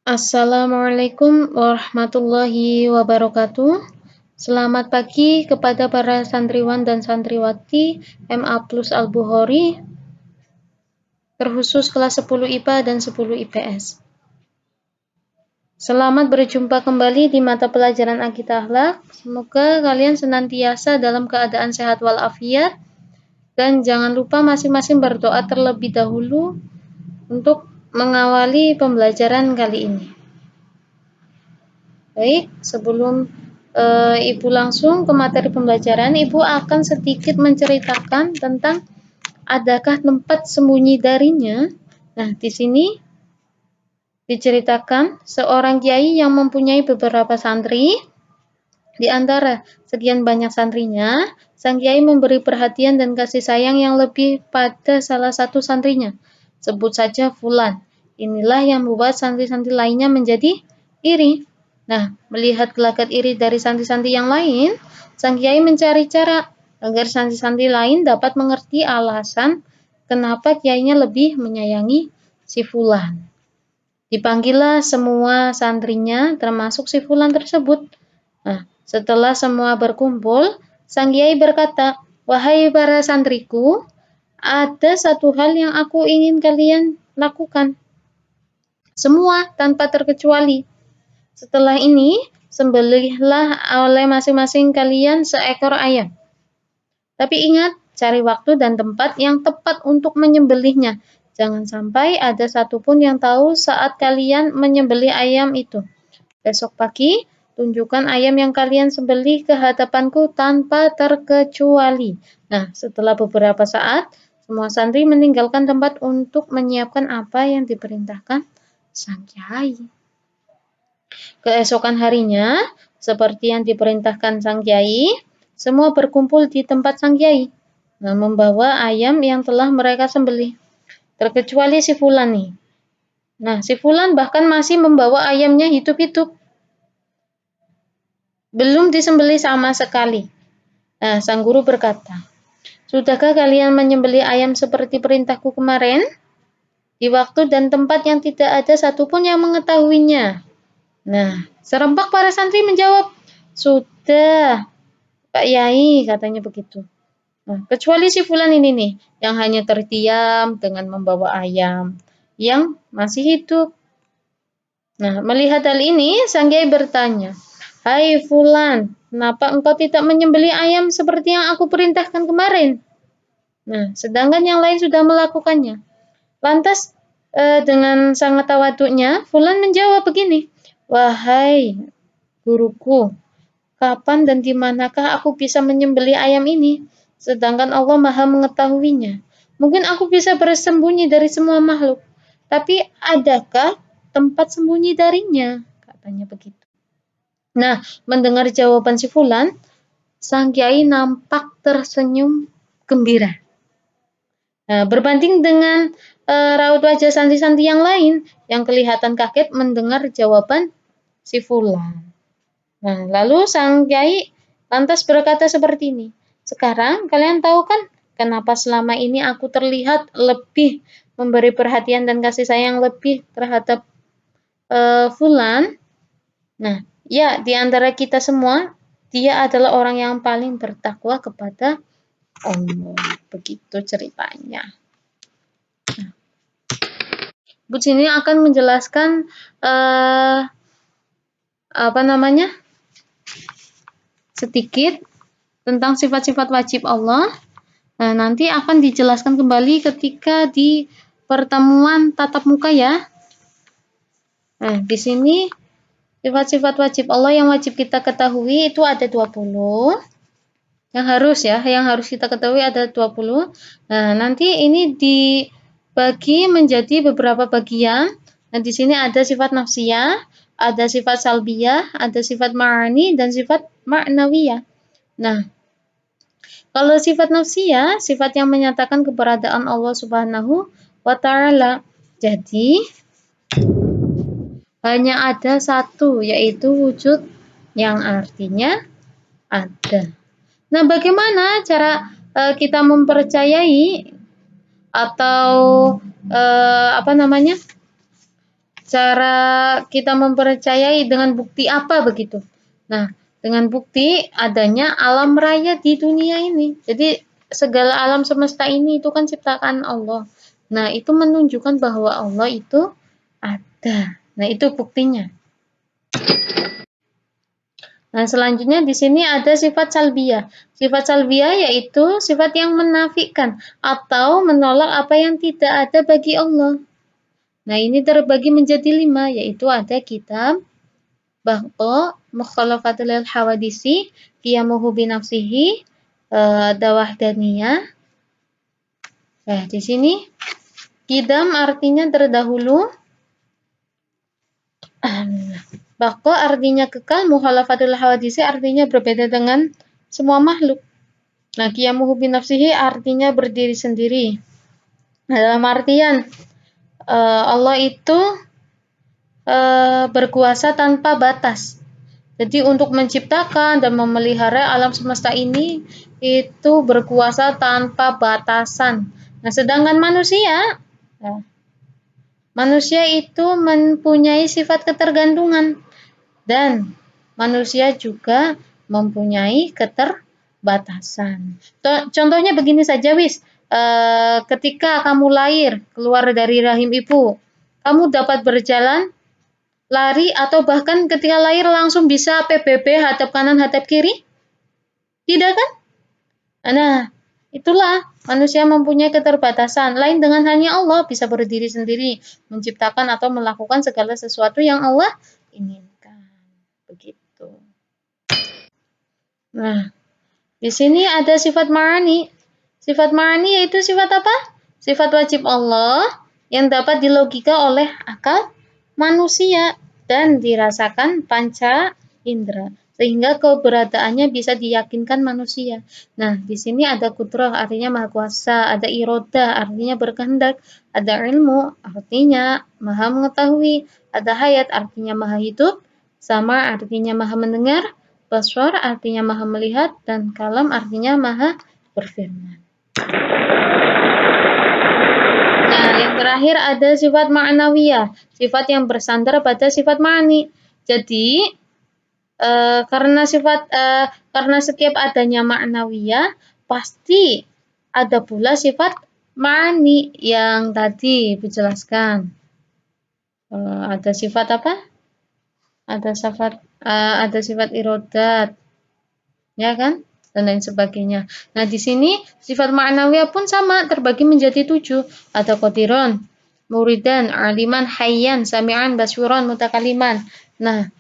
Assalamualaikum warahmatullahi wabarakatuh. Selamat pagi kepada para santriwan dan santriwati MA Plus Al-Bukhari, terkhusus kelas 10 IPA dan 10 IPS. Selamat berjumpa kembali di mata pelajaran Akidah Akhlak. Semoga kalian senantiasa dalam keadaan sehat walafiat, dan jangan lupa masing-masing berdoa terlebih dahulu untuk mengawali pembelajaran kali ini. Baik, sebelum Ibu langsung ke materi pembelajaran, Ibu akan sedikit menceritakan tentang adakah tempat sembunyi darinya. Nah, di sini diceritakan seorang kiai yang mempunyai beberapa santri. Di antara sekian banyak santrinya, sang kiai memberi perhatian dan kasih sayang yang lebih pada salah satu santrinya. Sebut saja Fulan. Inilah yang membuat santri-santri lainnya menjadi iri. Nah, melihat gelagat iri dari santri-santri yang lain, sang kiai mencari cara agar santri-santri lain dapat mengerti alasan kenapa kiainya lebih menyayangi si Fulan. Dipanggillah semua santrinya termasuk si Fulan tersebut. Nah, setelah semua berkumpul, sang kiai berkata, "Wahai para santriku, ada satu hal yang aku ingin kalian lakukan. Semua tanpa terkecuali. Setelah ini, sembelihlah oleh masing-masing kalian seekor ayam. Tapi ingat, cari waktu dan tempat yang tepat untuk menyembelihnya. Jangan sampai ada satupun yang tahu saat kalian menyembelih ayam itu. Besok pagi, tunjukkan ayam yang kalian sembelih ke hadapanku tanpa terkecuali." Nah, setelah beberapa saat, semua santri meninggalkan tempat untuk menyiapkan apa yang diperintahkan sang kiai. Keesokan harinya, seperti yang diperintahkan sang kiai, semua berkumpul di tempat sang kiai, membawa ayam yang telah mereka sembelih. Terkecuali si Fulan nih. Nah, si Fulan bahkan masih membawa ayamnya hidup-hidup. Belum disembelih sama sekali. Nah, sang guru berkata, "Sudahkah kalian menyembelih ayam seperti perintahku kemarin? Di waktu dan tempat yang tidak ada satupun yang mengetahuinya." Nah, serempak para santri menjawab, "Sudah, Pak Yai," katanya begitu. Nah, kecuali si Fulan ini nih, yang hanya terdiam dengan membawa ayam yang masih hidup. Nah, melihat hal ini, sang kiai bertanya, "Hai Fulan, kenapa engkau tidak menyembelih ayam seperti yang aku perintahkan kemarin?" Nah, sedangkan yang lain sudah melakukannya. Lantas, dengan sangat tawaduknya, Fulan menjawab begini, "Wahai guruku, kapan dan di manakah aku bisa menyembelih ayam ini? Sedangkan Allah Maha mengetahuinya. Mungkin aku bisa bersembunyi dari semua makhluk, tapi adakah tempat sembunyi darinya?" Katanya begitu. Nah, mendengar jawaban si Fulan, sang kiai nampak tersenyum gembira. Nah, berbanding dengan raut wajah santri-santri yang lain yang kelihatan kaget mendengar jawaban si Fulan. Nah, lalu sang kiai lantas berkata seperti ini, "Sekarang kalian tahu kan kenapa selama ini aku terlihat lebih memberi perhatian dan kasih sayang lebih terhadap Fulan? Nah, ya, di antara kita semua, dia adalah orang yang paling bertakwa kepada Allah." Begitu ceritanya. Nah, Bu sini akan menjelaskan sedikit tentang sifat-sifat wajib Allah. Nah, nanti akan dijelaskan kembali ketika di pertemuan tatap muka ya. Nah, di sini sifat-sifat wajib Allah yang wajib kita ketahui itu ada 20. Yang harus kita ketahui ada 20. Nah, nanti ini dibagi menjadi beberapa bagian. Nah, di sini ada sifat nafsiyah, ada sifat salbiyah, ada sifat ma'ani, dan sifat ma'nawiyah. Nah, kalau sifat nafsiyah, sifat yang menyatakan keberadaan Allah Subhanahu wa Ta'ala. Jadi, hanya ada satu, yaitu wujud yang artinya ada. Nah, bagaimana cara kita mempercayai atau cara kita mempercayai dengan bukti apa begitu. Nah, dengan bukti adanya alam raya di dunia ini. Jadi segala alam semesta ini itu kan ciptaan Allah. Nah, itu menunjukkan bahwa Allah itu ada. Nah, itu buktinya. Nah, selanjutnya di sini ada sifat salbiyah. Sifat salbiyah yaitu sifat yang menafikan atau menolak apa yang tidak ada bagi Allah. Nah, ini terbagi menjadi 5, yaitu ada kitab, bahwa mukhalafatul hawadisi, qiyamuhu binafsihi, ada wahdaniyah. Nah, di sini kidam artinya terdahulu, bahwa artinya kekal, mukhalafatul hawadisi artinya berbeda dengan semua makhluk. Nah, qiyamuhu binafsihi artinya berdiri sendiri. Nah, dalam artian Allah itu berkuasa tanpa batas. Jadi untuk menciptakan dan memelihara alam semesta ini itu berkuasa tanpa batasan. Nah, sedangkan manusia, manusia itu mempunyai sifat ketergantungan dan manusia juga mempunyai keterbatasan. Contohnya begini saja, Wis. Ketika kamu lahir keluar dari rahim ibu, kamu dapat berjalan, lari, atau bahkan ketika lahir langsung bisa PBB hadap kanan hadap kiri? Tidak kan? Nah, itulah manusia mempunyai keterbatasan. Lain dengan hanya Allah bisa berdiri sendiri, menciptakan atau melakukan segala sesuatu yang Allah inginkan. Begitu. Nah, di sini ada sifat ma'ani. Sifat ma'ani yaitu sifat apa? Sifat wajib Allah yang dapat dilogika oleh akal manusia dan dirasakan panca indera, sehingga keberadaannya bisa diyakinkan manusia. Nah, di sini ada kudrah artinya maha kuasa, ada irodah artinya berkehendak, ada ilmu artinya maha mengetahui, ada hayat artinya maha hidup, sama artinya maha mendengar, baswar artinya maha melihat, dan kalam artinya maha berfirman. Nah, yang terakhir ada sifat ma'nawiyah, sifat yang bersandar pada sifat ma'ani. Jadi, karena setiap adanya ma'nawiyah, pasti ada pula sifat ma'ani yang tadi dijelaskan. Ada sifat apa? Ada sifat irodat, ya kan? Dan lain sebagainya. Nah, di sini sifat ma'nawiyah pun sama, terbagi menjadi 7. Ada qadiron, muridan, aliman, hayyan, sami'an, baswiran, mutakaliman. Nah,